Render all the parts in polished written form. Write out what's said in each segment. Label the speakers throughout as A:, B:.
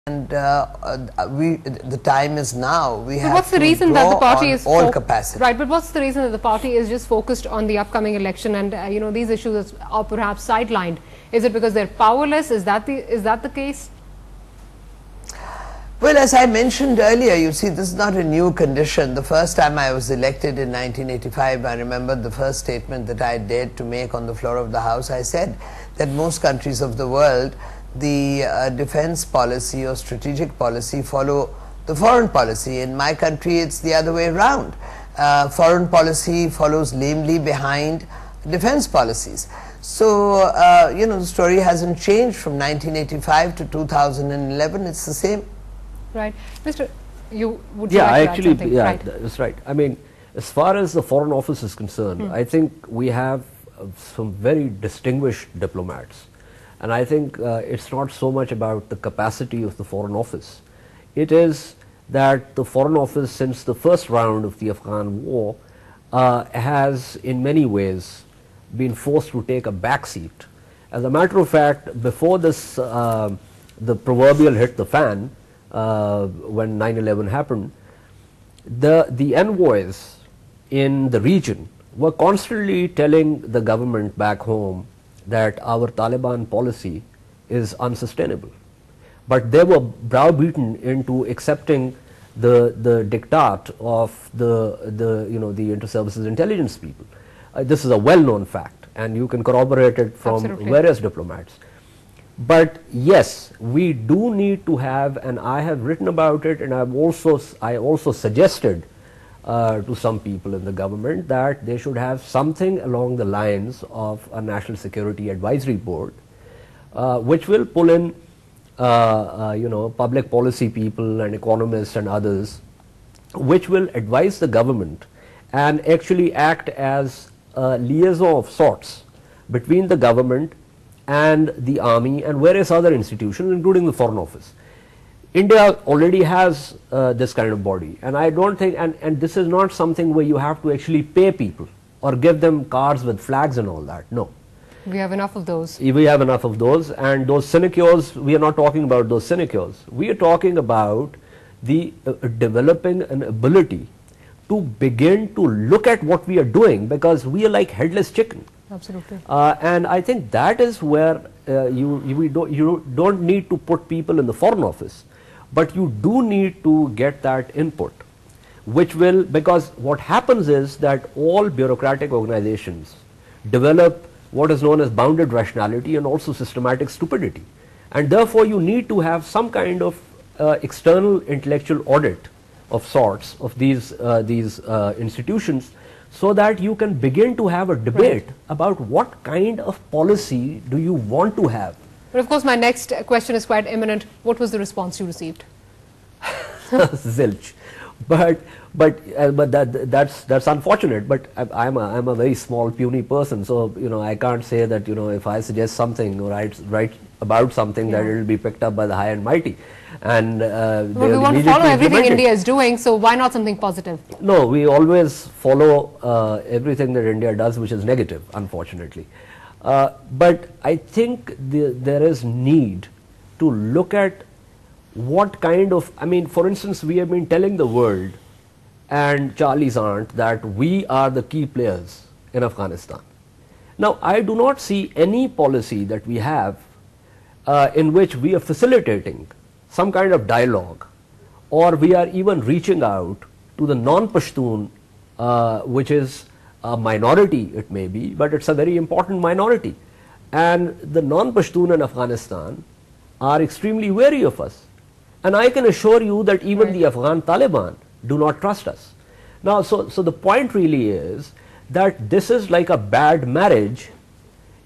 A: And the time is now. We have
B: what's the
A: to
B: reason that the party is
A: all capacity.
B: Right, but what's the reason that the party is just focused on the upcoming election and you know, these issues are perhaps sidelined? Is it because they're powerless? Is that the case?
A: Well, as I mentioned earlier, you see, this is not a new condition. The first time I was elected in 1985, I remember the first statement that I dared to make on the floor of the House. I said that most countries of the world, the defense policy or strategic policy follow the foreign policy. In my country, it's the other way around. Foreign policy follows lamely behind defense policies. So, you know, the story hasn't changed from 1985 to 2011. It's the same.
B: Right. Mr. You would
C: yeah,
B: like
C: actually,
B: to add
C: yeah,
B: right.
C: That's right. I mean, as far as the Foreign Office is concerned, I think we have some very distinguished diplomats. And I think it's not so much about the capacity of the Foreign Office. It is that the Foreign Office, since the first round of the Afghan war, has in many ways been forced to take a back seat. As a matter of fact, before this, the proverbial hit the fan, when 9/11 happened, the envoys in the region were constantly telling the government back home that our Taliban policy is unsustainable. But they were browbeaten into accepting the diktat of the you know, the inter-services intelligence people. This is a well-known fact, and you can corroborate it from
B: Absolutely.
C: various diplomats. But yes, we do need to have, and I have written about it, and I also suggested to some people in the government that they should have something along the lines of a National Security Advisory Board, which will pull in you know, public policy people and economists and others, which will advise the government and actually act as a liaison of sorts between the government and the army and various other institutions, including the Foreign Office. India already has this kind of body, and I don't think, and this is not something where you have to actually pay people or give them cards with flags and all that. No.
B: We have enough of those.
C: We have enough of those, and those sinecures, we are not talking about those sinecures. We are talking about the developing an ability to begin to look at what we are doing, because we are like headless chicken.
B: Absolutely.
C: And I think that is where you don't need to put people in the Foreign Office, but you do need to get that input, which will, because what happens is that all bureaucratic organizations develop what is known as bounded rationality and also systematic stupidity, and therefore you need to have some kind of external intellectual audit of sorts of these institutions, so that you can begin to have a debate about what kind of policy do you want to have.
B: But of course, my next question is quite imminent. What was the response you received?
C: Zilch. But that's unfortunate. But I'm a very small, puny person, so you know, I can't say that, you know, if I suggest something or write about something, that it will be picked up by the high and mighty. And
B: well, we want to follow everything India is doing, so why not something positive?
C: No, we always follow everything that India does, which is negative, unfortunately. But I think there is need to look at what kind of, I mean, for instance, we have been telling the world and Charlie's aunt that we are the key players in Afghanistan. Now, I do not see any policy that we have in which we are facilitating some kind of dialogue, or we are even reaching out to the non-Pashtun, which is a minority, it may be, but it's a very important minority. And the non-Pashtun in Afghanistan are extremely wary of us. And I can assure you that even the Afghan Taliban do not trust us. Now, so the point really is that this is like a bad marriage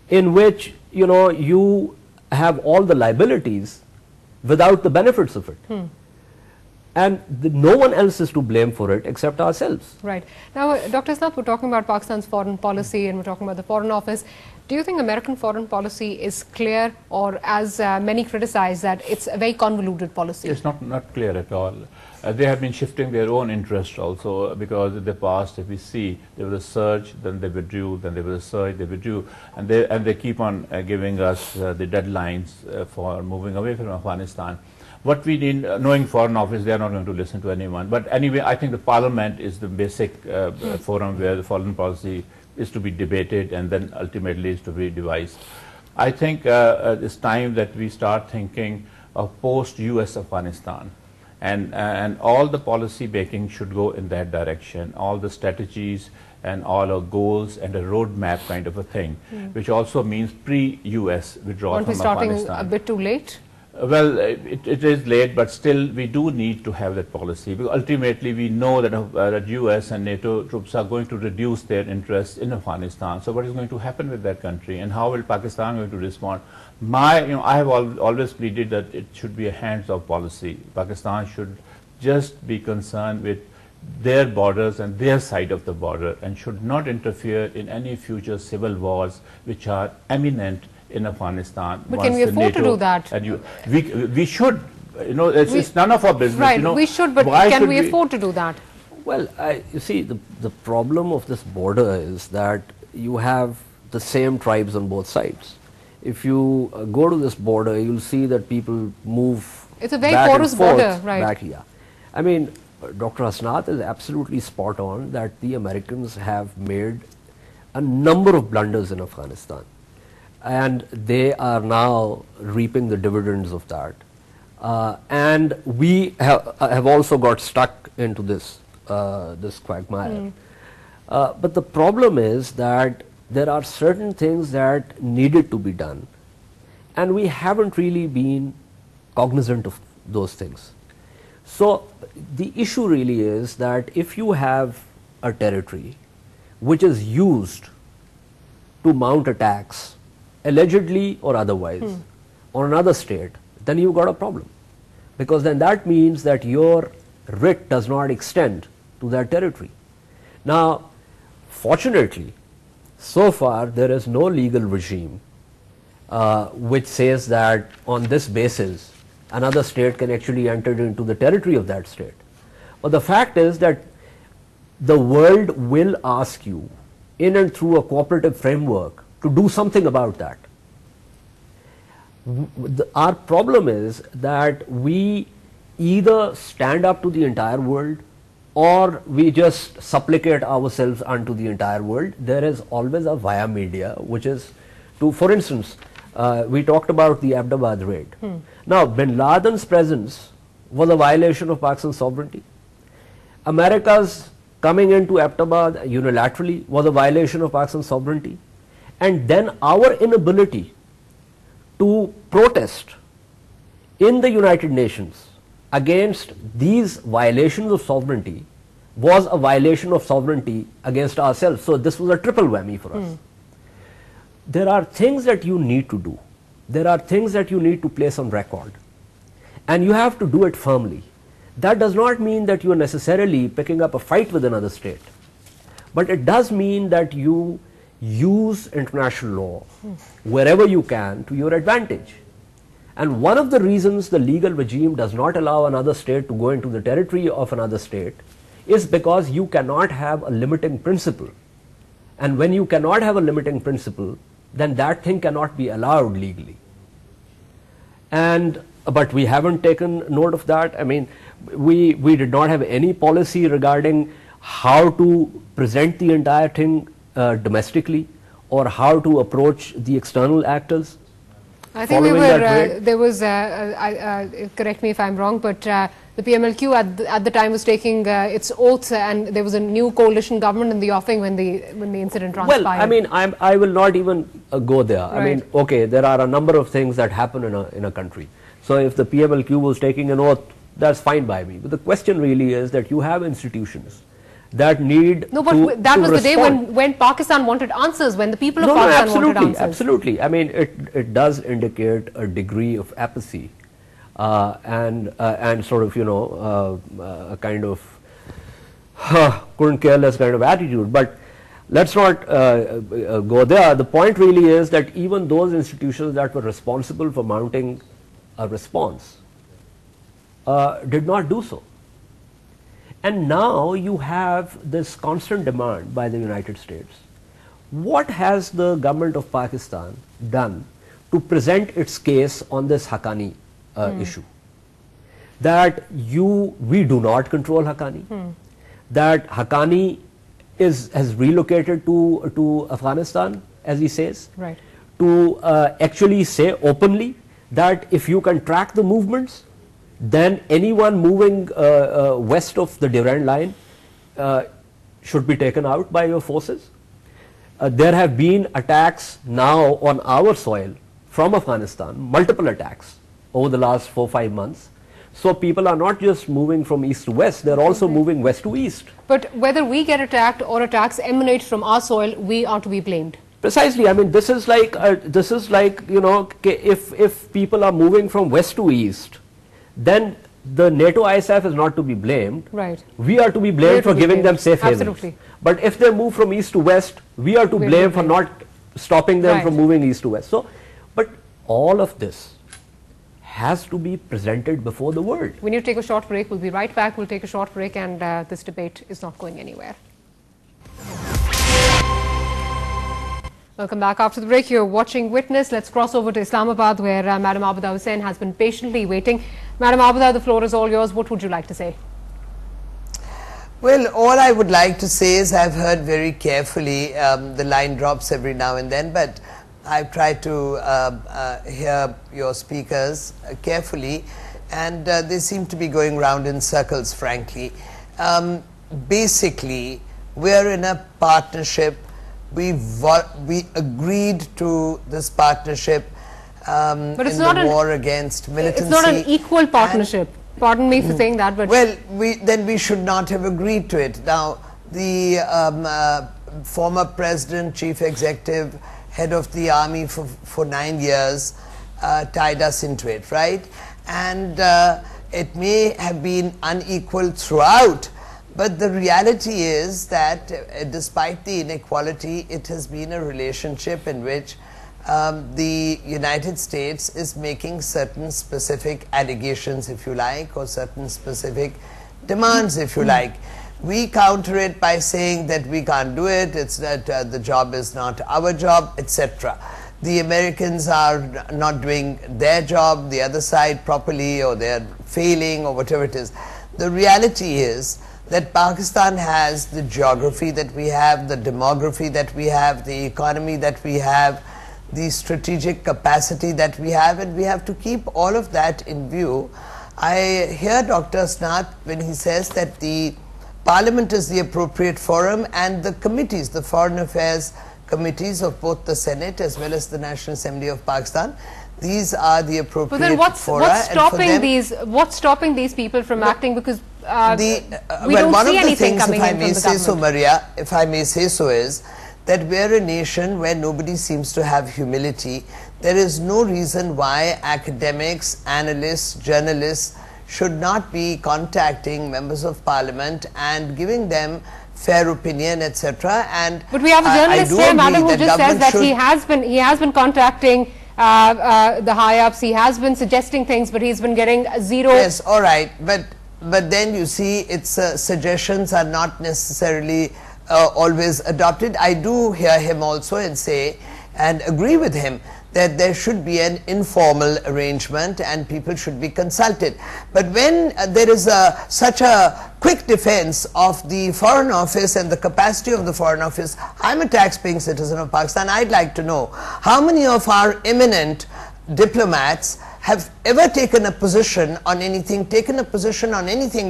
C: in which, you know, you have all the liabilities without the benefits of it. And no one else is to blame for it except ourselves.
B: Right. Now, Dr. Hasnat, we're talking about Pakistan's foreign policy and we're talking about the Foreign Office. Do you think American foreign policy is clear, or as many criticize that it's a very convoluted policy?
D: It's not clear at all. They have been shifting their own interest also, because in the past, if we see, there was a surge, then they withdrew, then there was a surge, they withdrew, and they keep on giving us the deadlines for moving away from Afghanistan. What we need, knowing Foreign Office, they are not going to listen to anyone. But anyway, I think the Parliament is the basic forum where the foreign policy is to be debated and then ultimately is to be devised. I think it's time that we start thinking of post-US Afghanistan. And all the policy making should go in that direction, all the strategies and all our goals and a roadmap kind of a thing, which also means pre-US withdrawal from Afghanistan.
B: Aren't we starting a bit too late?
D: Well, it is late, but still we do need to have that policy, because ultimately we know that US and NATO troops are going to reduce their interest in Afghanistan. So what is going to happen with that country, and how will Pakistan going to respond? I have always pleaded that it should be a hands-off policy. Pakistan should just be concerned with their borders and their side of the border, and should not interfere in any future civil wars which are imminent in Afghanistan.
B: But can we afford to do that?
D: And we should. It's none of our business.
B: Right, we should, but can we afford to do that?
C: Well, you see, the problem of this border is that you have the same tribes on both sides. If you go to this border, you'll see that people move.
B: It's a very porous border, right?
C: Back here. I mean, Dr. Hasnat is absolutely spot on that the Americans have made a number of blunders in Afghanistan, and they are now reaping the dividends of that. And we have also got stuck into this quagmire. But the problem is that there are certain things that needed to be done, and we haven't really been cognizant of those things. So the issue really is that if you have a territory which is used to mount attacks, allegedly or otherwise, on another state, then you've got a problem, because then that means that your writ does not extend to that territory. Now, fortunately, so far there is no legal regime which says that on this basis another state can actually enter into the territory of that state. But the fact is that the world will ask you, in and through a cooperative framework, to do something about that. Our problem is that we either stand up to the entire world, or we just supplicate ourselves unto the entire world. There is always a via media, which is to, for instance, we talked about the Abbottabad raid. Now, bin Laden's presence was a violation of Pakistan's sovereignty. America's coming into Abbottabad unilaterally was a violation of Pakistan's sovereignty. And then our inability to protest in the United Nations against these violations of sovereignty was a violation of sovereignty against ourselves. So this was a triple whammy for us. There are things that you need to do. There are things that you need to place on record, and you have to do it firmly. That does not mean that you are necessarily picking up a fight with another state, but it does mean that you use international law wherever you can to your advantage. And one of the reasons the legal regime does not allow another state to go into the territory of another state is because you cannot have a limiting principle. And when you cannot have a limiting principle, then that thing cannot be allowed legally. But we haven't taken note of that. I mean, we did not have any policy regarding how to present the entire thing domestically, or how to approach the external actors.
B: I think there was, correct me if I'm wrong, but the PMLQ at the time was taking its oath, and there was a new coalition government in the offing when the incident transpired.
C: Well, I mean, I will not even go there. Right. I mean, okay, there are a number of things that happen in a country. So if the PMLQ was taking an oath, that's fine by me. But the question really is that you have institutions that need
B: no, but that was the day when Pakistan wanted answers, when the people of Pakistan wanted answers.
C: Absolutely. I mean, it does indicate a degree of apathy and sort of, a kind of couldn't care less kind of attitude. But let's not go there. The point really is that even those institutions that were responsible for mounting a response did not do so. And now you have this constant demand by the United States. What has the government of Pakistan done to present its case on this Haqqani issue? that we do not control Haqqani, that Haqqani has relocated to Afghanistan, as he says,
B: right,
C: to actually say openly that if you can track the movements, then anyone moving west of the Durand line should be taken out by your forces. There have been attacks now on our soil from Afghanistan, multiple attacks over the last 4-5 months. So people are not just moving from east to west, they're also moving west to east.
B: But whether we get attacked or attacks emanate from our soil, we are to be blamed.
C: Precisely. I mean, this is like you know, if people are moving from west to east, then the NATO ISAF is not to be blamed.
B: Right.
C: We are to be blamed for giving them safe havens.
B: Absolutely.
C: But if they move from east to west, we are to blame for not stopping them from moving east to west. So, but all of this has to be presented before the world.
B: We need to take a short break. We'll be right back. We'll take a short break, and this debate is not going anywhere. Welcome back. After the break, you're watching Witness. Let's cross over to Islamabad, where Madam Abida Hussain has been patiently waiting. Madam Abida, the floor is all yours. What would you like to say?
A: Well, all I would like to say is I've heard very carefully, the line drops every now and then, but I've tried to hear your speakers carefully, and they seem to be going round in circles, frankly. Basically, we're in a partnership. We agreed to this partnership in the war against militancy.
B: It's not an equal partnership. Pardon me for saying that, but
A: well, then we should not have agreed to it. Now, the former president, chief executive, head of the army for 9 years tied us into it, right? And it may have been unequal throughout, but the reality is that despite the inequality, it has been a relationship in which the United States is making certain specific allegations, if you like, or certain specific demands, if you like. We counter it by saying that we can't do it, it's that the job is not our job, etc. The Americans are not doing their job, the other side properly, or they're failing, or whatever it is. The reality is that Pakistan has the geography that we have, the demography that we have, the economy that we have, the strategic capacity that we have, and we have to keep all of that in view. I hear Dr. Hasnat when he says that the Parliament is the appropriate forum, and the committees, the foreign affairs committees of both the Senate as well as the National Assembly of Pakistan, these are the appropriate fora.
B: But then what's stopping these people from acting? Because we don't see anything coming in from the government.
A: Maria, if I may say so, is that we're a nation where nobody seems to have humility. There is no reason why academics, analysts, journalists should not be contacting members of parliament and giving them fair opinion, etc. And
B: but we have a journalist here, madam, who just says that he has been contacting the high ups. He has been suggesting things, but he's been getting zero.
A: Yes, all right, but then you see, its suggestions are not necessarily always adopted. I do hear him also and say and agree with him that there should be an informal arrangement and people should be consulted. But when there is such a quick defense of the Foreign Office and the capacity of the Foreign Office, I'm a tax-paying citizen of Pakistan. I'd like to know how many of our eminent diplomats have ever taken a position on anything,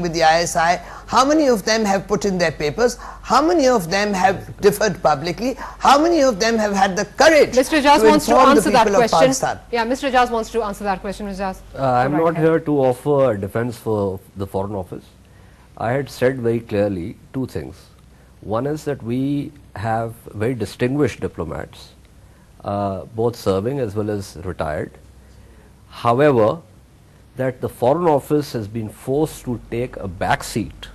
A: with the ISI. How many of them have put in their papers? How many of them have differed publicly? How many of them have had the courage
B: Mr. Ejaz wants to answer that question.
A: Yeah,
B: Mr. Ejaz wants to answer that question. Ejaz,
C: I'm not here to offer defense for the Foreign Office. I had said very clearly two things. One is that we have very distinguished diplomats, both serving as well as retired. However, that the Foreign Office has been forced to take a back seat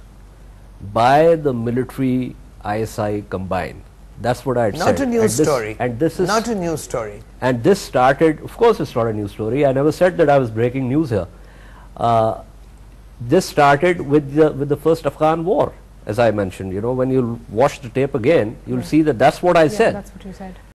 C: by the military ISI combined. That's what I had said.
A: Not a new story.
C: And this is
A: not a new story.
C: And this started, of course it's not a new story. I never said that I was breaking news here. This started with the first Afghan war, as I mentioned. You know, when you watch the tape again, you'll see that that's what I said.
B: That's what you said.